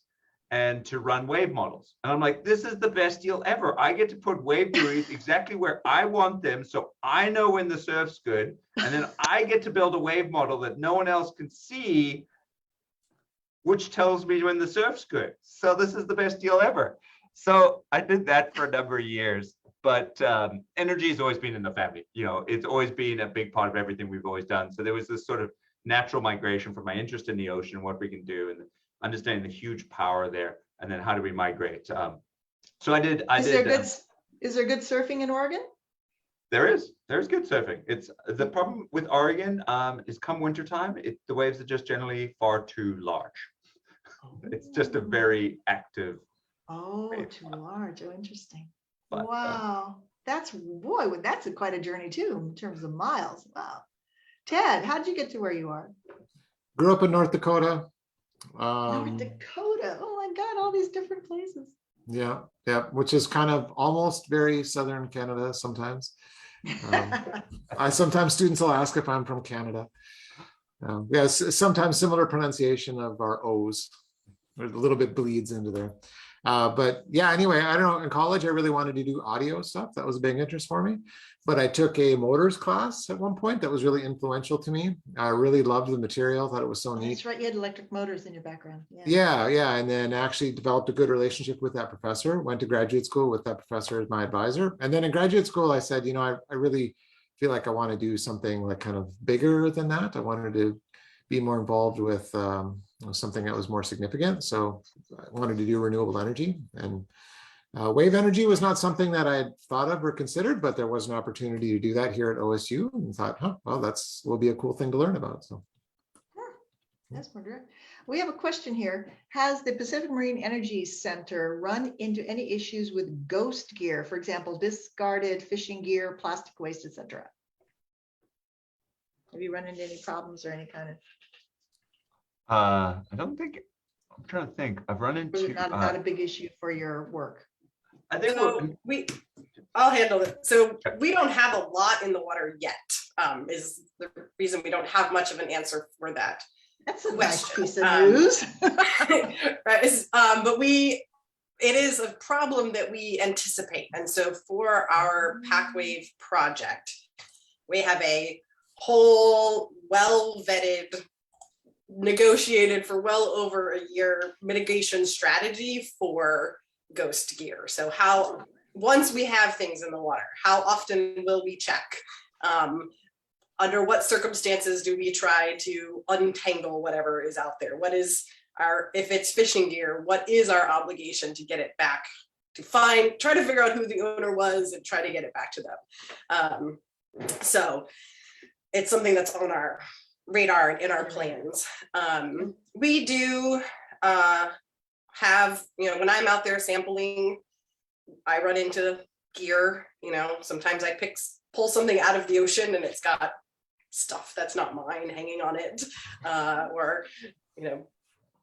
and to run wave models. And I'm like, this is the best deal ever. I get to put wave buoys exactly where I want them, so I know when the surf's good. And then I get to build a wave model that no one else can see, which tells me when the surf's good. So this is the best deal ever. So I did that for a number of years. But energy has always been in the family. It's always been a big part of everything we've always done. So there was this sort of natural migration from my interest in the ocean, what we can do, and understanding the huge power there, and then how do we migrate. So I did. Is there good surfing in Oregon? There's good surfing. It's the problem with Oregon is come wintertime, the waves are just generally far too large. It's just a very active. Wave. Too large. Oh, interesting. But, wow. That's quite a journey too, in terms of miles. Wow. Ted, how did you get to where you are? Grew up in North Dakota. North Dakota. Oh my God, all these different places. Yeah, which is kind of almost very southern Canada sometimes. Sometimes students will ask if I'm from Canada. Sometimes similar pronunciation of our O's. A little bit bleeds into there. But yeah, anyway, I don't know, in college, I really wanted to do audio stuff. That was a big interest for me. But I took a motors class at one point that was really influential to me. I really loved the material, thought it was so neat. That's right, you had electric motors in your background. Yeah. And then actually developed a good relationship with that professor, went to graduate school with that professor as my advisor. And then in graduate school, I said, I really feel like I want to do something like kind of bigger than that. I wanted to be more involved with something that was more significant. So I wanted to do renewable energy, and wave energy was not something that I had thought of or considered, but there was an opportunity to do that here at OSU, and thought, well, will be a cool thing to learn about. So that's wonderful. We have a question here. Has the Pacific Marine Energy Center run into any issues with ghost gear, for example, discarded fishing gear, plastic waste, etc.? Have you run into any problems or any kind of? I don't think. I'm trying to think. I've run into not a big issue for your work. I think I'll handle it. So we don't have a lot in the water yet. is the reason we don't have much of an answer for that. That's a nice Question. piece of news. Right, but it is a problem that we anticipate. And so for our PackWave project, we have a whole well-vetted, negotiated for well over a year mitigation strategy for ghost gear. So once we have things in the water, how often will we check? Under what circumstances do we try to untangle whatever is out there? What is if it's fishing gear, what is our obligation to get it back, to try to figure out who the owner was and try to get it back to them. So it's something that's on our radar and in our plans. We do have, when I'm out there sampling, I run into gear, sometimes I pull something out of the ocean and it's got stuff that's not mine hanging on it, or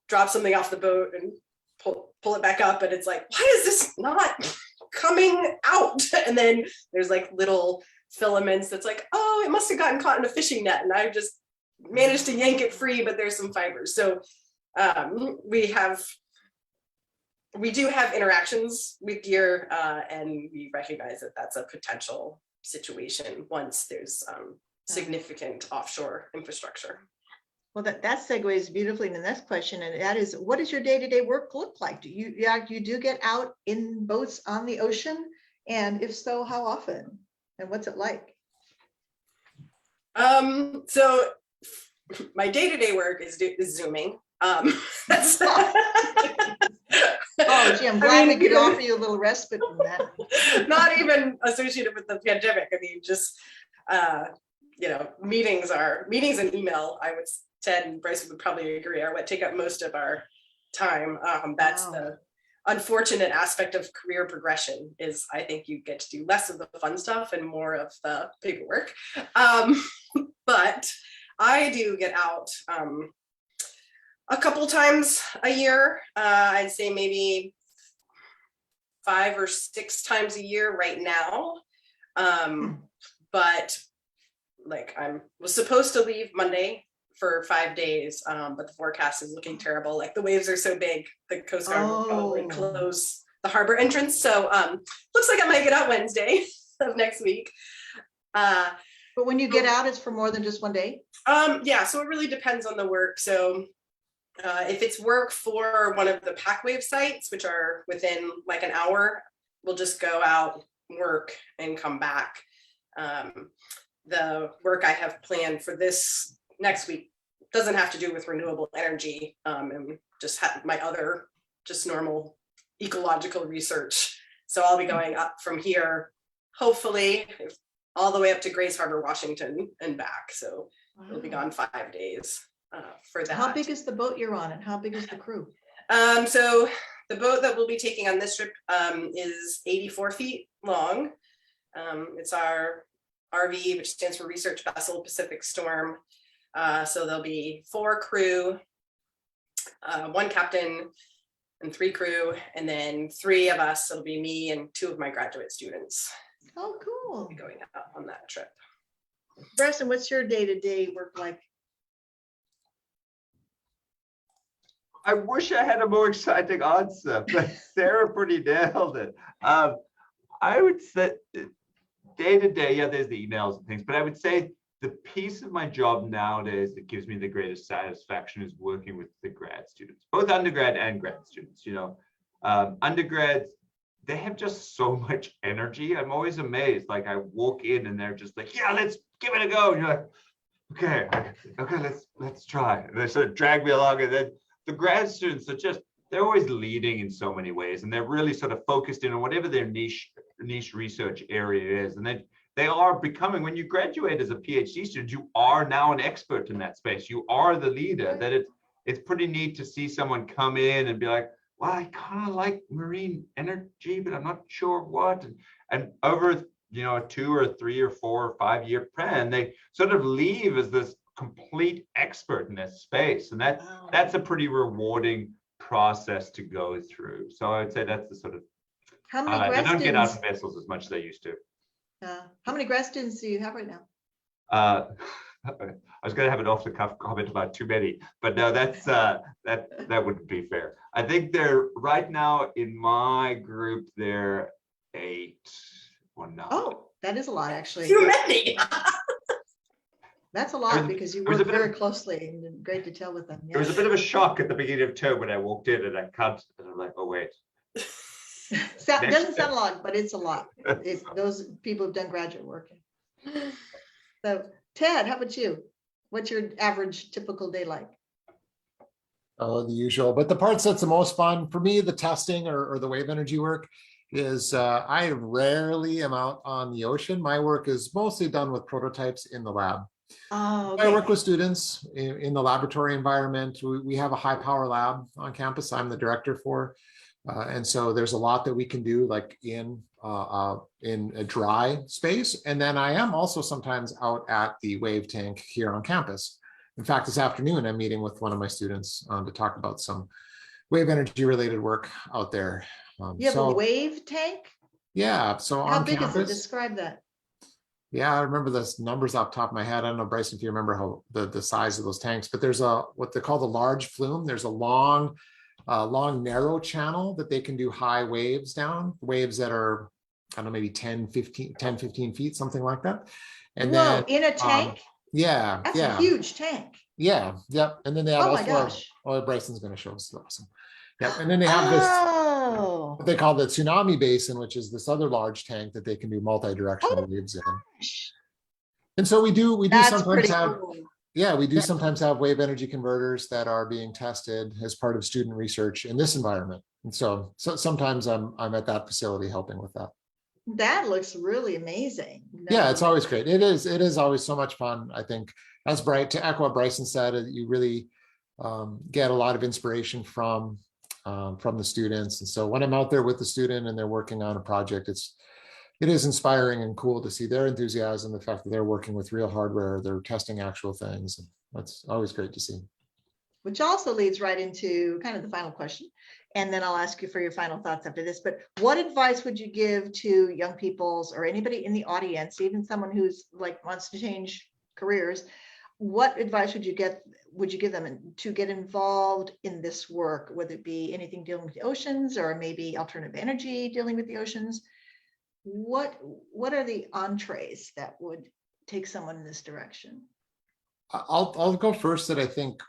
drop something off the boat and pull it back up and it's like, why is this not coming out? And then there's like little filaments that's like, oh, it must have gotten caught in a fishing net and I just managed to yank it free, but there's some fibers. So we do have interactions with gear, and we recognize that that's a potential situation once there's significant offshore infrastructure. Well, that segues beautifully into the next question, and that is, what does your day-to-day work look like? Do you do get out in boats on the ocean, and if so, how often, and what's it like? So my day-to-day work is Zooming. That's oh, gee, I'm glad we could offer you a little respite from that. Not even associated with the pandemic. I mean, just meetings and email, I would say, and Bryson would probably agree, are what take up most of our time. That's the unfortunate aspect of career progression, is I think you get to do less of the fun stuff and more of the paperwork. But I do get out a couple times a year. I'd say maybe 5 or 6 times a year right now. But like was supposed to leave Monday for 5 days, but the forecast is looking terrible. Like the waves are so big, the Coast Guard will probably close the harbor entrance. So looks like I might get out Wednesday of next week. But when you get out, it's for more than just one day? Yeah, so it really depends on the work. So if it's work for one of the PackWave sites, which are within like an hour, we'll just go out, work, and come back. The work I have planned for this next week doesn't have to do with renewable energy, and just have my other just normal ecological research. So I'll be going up from here, hopefully all the way up to Grace Harbor, Washington and back. So we'll be gone 5 days for that. How big is the boat you're on, and how big is the crew? So the boat that we'll be taking on this trip is 84 feet long. It's our RV, which stands for Research Vessel Pacific Storm. So there'll be 4 crew, 1 captain and 3 crew, and then 3 of us. It'll be me and 2 of my graduate students. Oh, cool. We'll be going out on that trip. Bryson, what's your day-to-day work like? I wish I had a more exciting answer, but Sarah pretty nailed it. I would say day to day, yeah, there's the emails and things, but I would say the piece of my job nowadays that gives me the greatest satisfaction is working with the grad students, both undergrad and grad students. Undergrads, they have just so much energy. I'm always amazed. Like I walk in and they're just like, yeah, let's give it a go. And you're like, okay, let's try. And they sort of drag me along, and then the grad students are they're always leading in so many ways, and they're really sort of focused in on whatever their niche research area is. And then they are becoming, when you graduate as a PhD student, you are now an expert in that space. You are the leader. That it's pretty neat to see someone come in and be like, well, I kind of like marine energy, but I'm not sure what. And over a 2 or 3 or 4 or 5 year plan, they sort of leave as this complete expert in this space. And that's a pretty rewarding process to go through. So I would say that's the sort of, how many grad they don't get out students? of vessels as much as they used to. How many grad students do you have right now? I was going to have an off-the-cuff comment about too many, but no, that's that wouldn't be fair. I think they're right now in my group. They're 8 or 9. Oh, that is a lot, actually. Too many. That's a lot because you work very closely and great to tell with them. It was a bit of a shock at the beginning of term when I walked in and I counted and I'm like, oh wait. Doesn't sound a lot, but it's a lot. Those people have done graduate work. So Ted, how about you? What's your average typical day like? Oh, the usual, but the part that's the most fun for me, the testing or the wave energy work is I rarely am out on the ocean. My work is mostly done with prototypes in the lab. Oh, okay. I work with students in the laboratory environment. We have a high power lab on campus. I'm the director for, and so there's a lot that we can do like in a dry space. And then I am also sometimes out at the wave tank here on campus. In fact, this afternoon, I'm meeting with one of my students to talk about some wave energy related work out there. You have a wave tank? Yeah. So how on big campus, is it? Describe that. Yeah, I remember the numbers off the top of my head. I don't know, Bryson, if you remember how the size of those tanks, but there's what they call the large flume. There's a long, narrow channel that they can do high waves down, waves that are, I don't know, maybe 10, 15 feet, something like that. And whoa, then in a tank? Yeah. That's a huge tank. Yeah. Yep. And then they have oh my gosh. Bryson's going to show us. Awesome. Yep. And then they have this, what they call the tsunami basin, which is this other large tank that they can do multi-directional waves in. And so we do sometimes have, cool. Yeah, we do sometimes have wave energy converters that are being tested as part of student research in this environment. And so sometimes I'm at that facility helping with that. That looks really amazing. Yeah, it's always great. It is always so much fun. I think that's bright. To echo what Bryson said, you really get a lot of inspiration from the students. And so when I'm out there with the student and they're working on a project, it is inspiring and cool to see their enthusiasm, the fact that they're working with real hardware, they're testing actual things. And that's always great to see. Which also leads right into kind of the final question. And then I'll ask you for your final thoughts after this. But what advice would you give to young people's or anybody in the audience, even someone who's like wants to change careers? What advice would you give them to get involved in this work, whether it be anything dealing with the oceans or maybe alternative energy dealing with the oceans? What are the entrees that would take someone in this direction? I'll go first. That I think.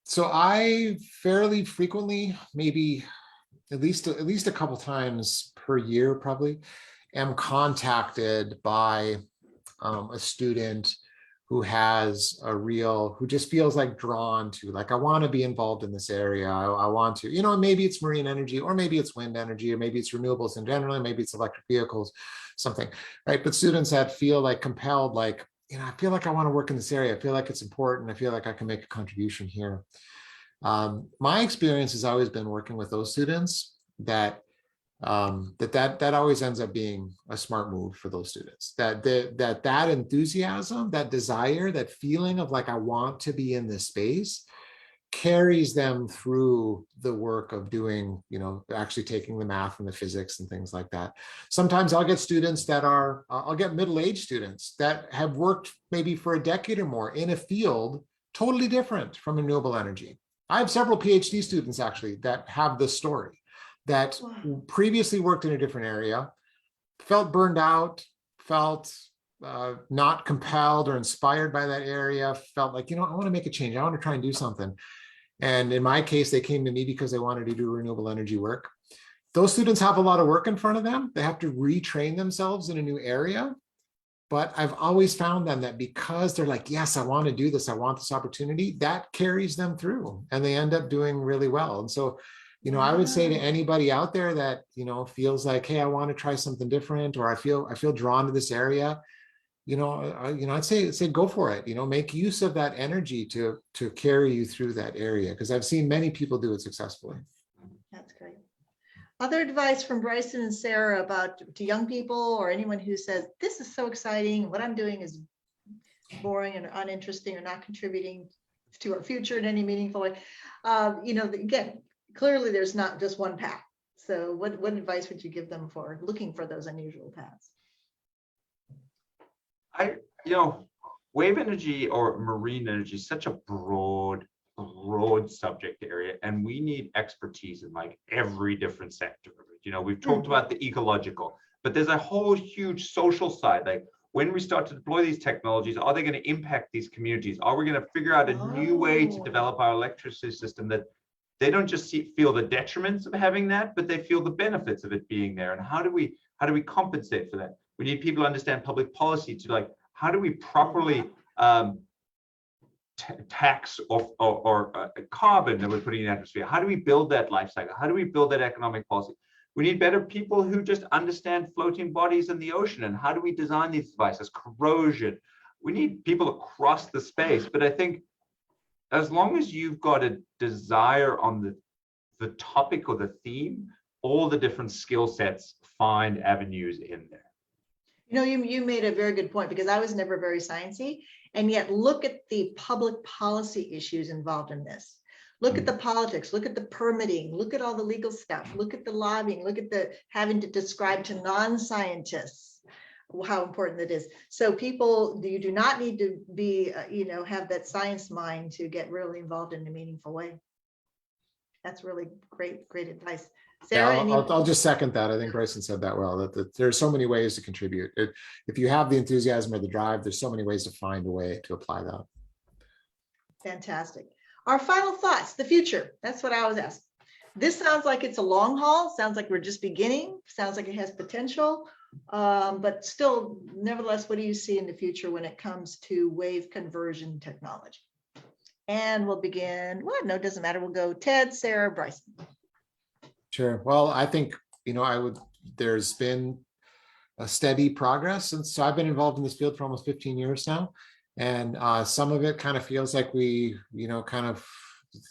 So I fairly frequently, maybe at least a couple times per year, probably, am contacted by a student who who just feels like drawn to, like, I want to be involved in this area. I want to, maybe it's marine energy, or maybe it's wind energy, or maybe it's renewables in general, maybe it's electric vehicles, something, right? But students that feel like compelled, like, I feel like I want to work in this area. I feel like it's important. I feel like I can make a contribution here. My experience has always been working with those students that always ends up being a smart move for those students. That enthusiasm, that desire, that feeling of like, I want to be in this space, carries them through the work of doing, actually taking the math and the physics and things like that. Sometimes I'll get students I'll get middle-aged students that have worked maybe for a decade or more in a field totally different from renewable energy. I have several PhD students actually that have this story, that previously worked in a different area, felt burned out, felt not compelled or inspired by that area, felt like, I want to make a change. I want to try and do something. And in my case, they came to me because they wanted to do renewable energy work. Those students have a lot of work in front of them. They have to retrain themselves in a new area. But I've always found them that because they're like, yes, I want to do this, I want this opportunity, that carries them through and they end up doing really well. And so, I would say to anybody out there that, feels like, hey, I want to try something different, or I feel drawn to this area, I'd say go for it. Make use of that energy to carry you through that area, because I've seen many people do it successfully. That's great. Other advice from Bryson and Sarah to young people or anyone who says, this is so exciting, what I'm doing is boring and uninteresting or not contributing to our future in any meaningful way. Again, clearly there's not just one path. So what advice would you give them for looking for those unusual paths? you know, wave energy or marine energy is such a broad subject area, and we need expertise in like every different sector of it. You know, we've talked about the ecological, but there's a whole huge social side. Like when we start to deploy these technologies, are they going to impact these communities? Are we going to figure out a new way to develop our electricity system that they don't just feel the detriments of having that, but they feel the benefits of it being there? And how do we compensate for that? We need people to understand public policy to like, how do we properly tax or carbon that we're putting in the atmosphere? How do we build that life cycle? How do we build that economic policy? We need better people who just understand floating bodies in the ocean, and how do we design these devices? Corrosion. We need people across the space. But I think as long as you've got a desire on the topic or the theme, all the different skill sets find avenues in there. You know, you made a very good point, because I was never very sciencey, and yet look at the public policy issues involved in this. Look at the politics, look at the permitting, look at all the legal stuff, look at the lobbying, look at the having to describe to non-scientists how important it is. So people, you do not need to be, you know, have that science mind to get really involved in a meaningful way. That's really great advice. Sarah, Yeah, I'll just second that. I think Bryson said that well, that there's so many ways to contribute. If you have the enthusiasm or the drive, there's so many ways to find a way to apply that. Fantastic. Our final thoughts, the future. That's what I was asked. This sounds like it's a long haul. Sounds like we're just beginning. Sounds like it has potential. But still, nevertheless, what do you see in the future when it comes to wave conversion technology? And we'll begin, well, no, it doesn't matter. We'll go Ted, Sarah, Bryson. Sure. Well, I think, you know, there's been a steady progress. And so I've been involved in this field for almost 15 years now. And some of it kind of feels like we, you know, kind of,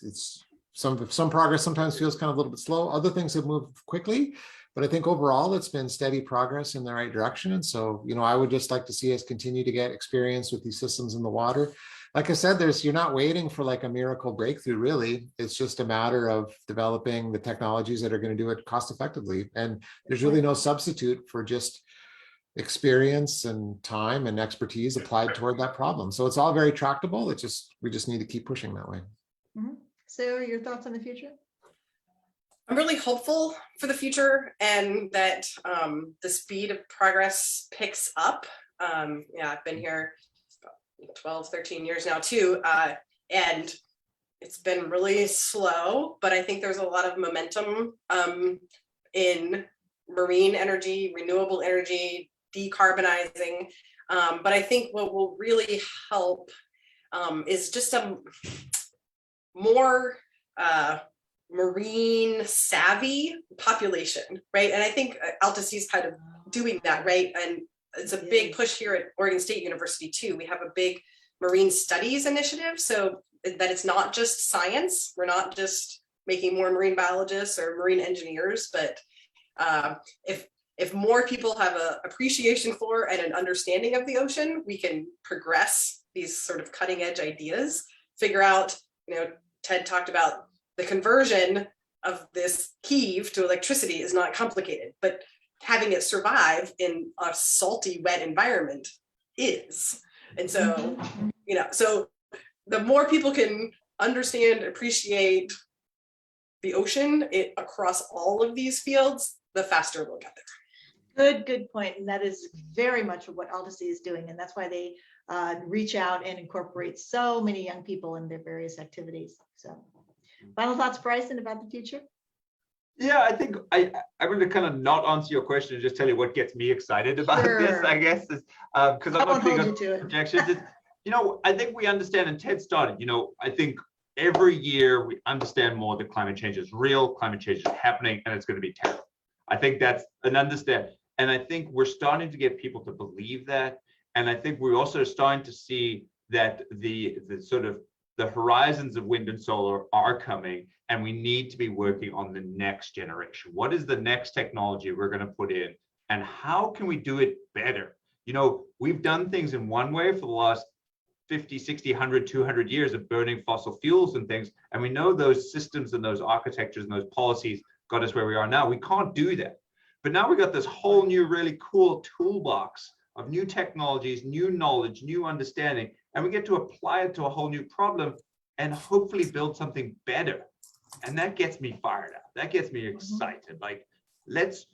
it's some progress sometimes feels kind of a little bit slow. Other things have moved quickly, but I think overall it's been steady progress in the right direction. And so, you know, I would just like to see us continue to get experience with these systems in the water. Like I said, you're not waiting for like a miracle breakthrough, really. It's just a matter of developing the technologies that are going to do it cost effectively. And there's really no substitute for just experience and time and expertise applied toward that problem. So it's all very tractable. We just need to keep pushing that way. Mm-hmm. Sarah, your thoughts on the future? I'm really hopeful for the future, and that the speed of progress picks up. Yeah, I've been here 12, 13 years now too. And it's been really slow, but I think there's a lot of momentum in marine energy, renewable energy, decarbonizing. But I think what will really help is just a more marine savvy population, right? And I think Altus is kind of doing that, right? And it's a big push here at Oregon State University too. We have a big marine studies initiative, so that it's not just science. We're not just making more marine biologists or marine engineers, but if more people have an appreciation for and an understanding of the ocean, we can progress these sort of cutting edge ideas, figure out, you know, Ted talked about the conversion of this heave to electricity is not complicated, but having it survive in a salty, wet environment is. And so, you know, so the more people can understand, appreciate the ocean across all of these fields, the faster we'll get there. Good point. And that is very much what Altus is doing. And that's why they reach out and incorporate so many young people in their various activities. So final thoughts, Bryson, about the future? Yeah, I think I'm going to kind of not answer your question and just tell you what gets me excited about this, I guess, is because I'm not big on projections. You know, I think we understand, and Ted started, you know, I think every year we understand more that climate change is real, climate change is happening, and it's going to be terrible. I think that's an understanding. And I think we're starting to get people to believe that. And I think we're also starting to see that the sort of the horizons of wind and solar are coming, and we need to be working on the next generation. What is the next technology we're going to put in, and how can we do it better? You know, we've done things in one way for the last 50, 60, 100, 200 years of burning fossil fuels and things. And we know those systems and those architectures and those policies got us where we are now. We can't do that. But now we got this whole new really cool toolbox of new technologies, new knowledge, new understanding, and we get to apply it to a whole new problem and hopefully build something better. And that gets me fired up. That gets me excited. Like, let's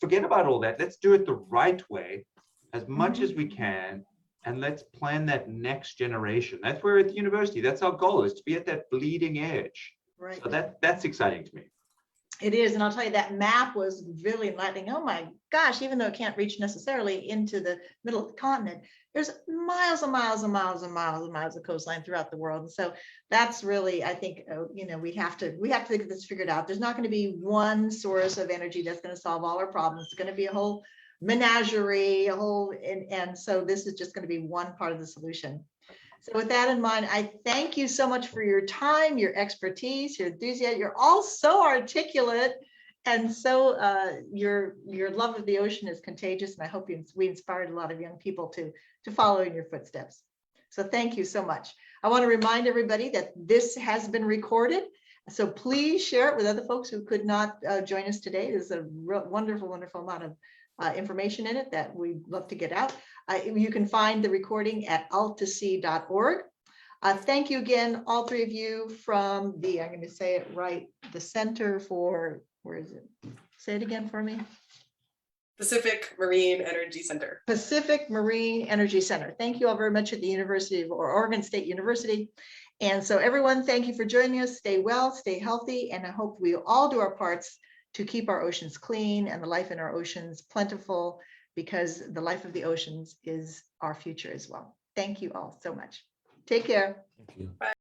forget about all that. Let's do it the right way as much as we can. And let's plan that next generation. That's where at the university, that's our goal, is to be at that bleeding edge. Right. So that's exciting to me. It is, and I'll tell you that map was really enlightening. Oh my gosh, even though it can't reach necessarily into the middle of the continent, there's miles and miles and miles and miles and miles of coastline throughout the world. And so that's really, I think, we have to get this figured out. There's not going to be one source of energy that's going to solve all our problems. It's going to be a whole menagerie, and so this is just going to be one part of the solution. So with that in mind, I thank you so much for your time, your expertise, your enthusiasm. You're all so articulate, and so your love of the ocean is contagious. And I hope we inspired a lot of young people to follow in your footsteps. So thank you so much. I want to remind everybody that this has been recorded. So please share it with other folks who could not join us today. There's a wonderful, wonderful amount of information in it that we'd love to get out. You can find the recording at altasea.org. Thank you again, all three of you from the, I'm going to say it right, the Center for, where is it? Say it again for me. Pacific Marine Energy Center. Pacific Marine Energy Center. Thank you all very much at the University of Oregon State University. And so everyone, thank you for joining us. Stay well, stay healthy, and I hope we all do our parts to keep our oceans clean and the life in our oceans plentiful, because the life of the oceans is our future as well. Thank you all so much. Take care. Thank you. Bye.